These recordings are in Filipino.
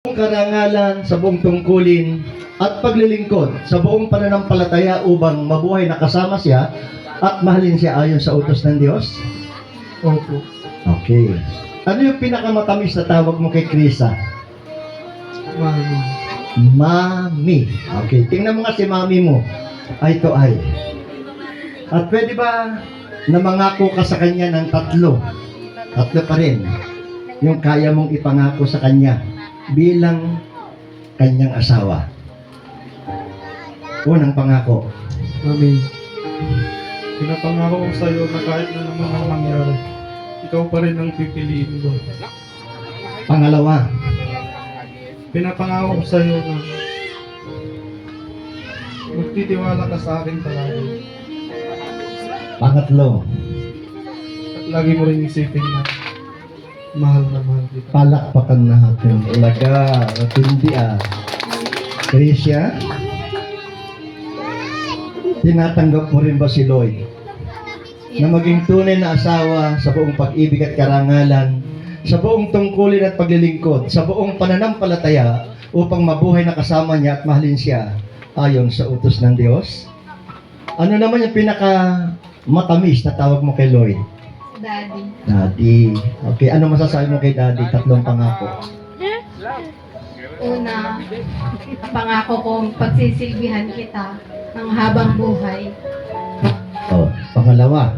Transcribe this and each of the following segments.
Karangalan sa buong tungkulin at paglilingkod sa buong pananampalataya upang mabuhay na kasama siya at mahalin siya ayon sa utos ng Diyos? Opo. Okay. Ano yung pinakamatamis na tawag mo kay Krisa? Mami. Mami. Okay. Tingnan mo nga si mami mo. Ay, ito ay. At pwede ba na mangako ka sa kanya ng tatlo? Tatlo pa rin. Yung kaya mong ipangako sa kanya bilang kanyang asawa. Unang pangako. Mami. Pinapangako ko sa iyo na kahit na naman ang mangyari, ikaw pa rin ang pipiliin ko. Pangalawa. Pinapangako ko sa iyo na magtitiwala ka sa akin palagi. Pangatlo. At lagi mo rin isipin na mahal na mahal kita. Palakpakan natin. Talaga. Hindi Tricia, tinatanggap mo rin ba si Lloyd na maging tunay na asawa sa buong pag-ibig at karangalan, sa buong tungkulin at paglilingkod, sa buong pananampalataya upang mabuhay na kasama niya at mahalin siya ayon sa utos ng Diyos? Ano naman yung pinaka matamis na tawag mo kay Lloyd? Daddy. Daddy. Okay, ano masasabi mo kay Daddy? Tatlong pangako. Una, pangako kong pagsisilbihan kita ng habang buhay Oh, pangalawa.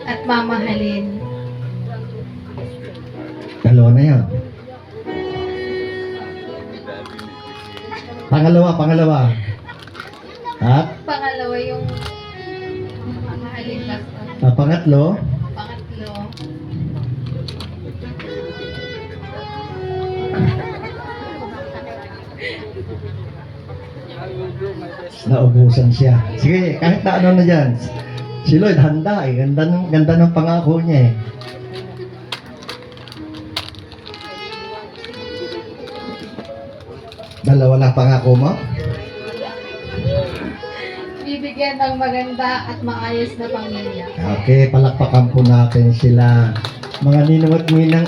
at mamahalin. Dalawa na yan. Pangalawa. At Pangalawa yung mamahalin basta. pangatlo, Pangatlo, naubusan siya. Sige, kahit na ano na dyan. Si Lloyd, handa eh. Ganda ng pangako niya eh. Dalawa lang pangako mo? bibigyan ng maganda at maayos na pamilya. Okay, palakpakan po natin sila. Mga ninong at ninang,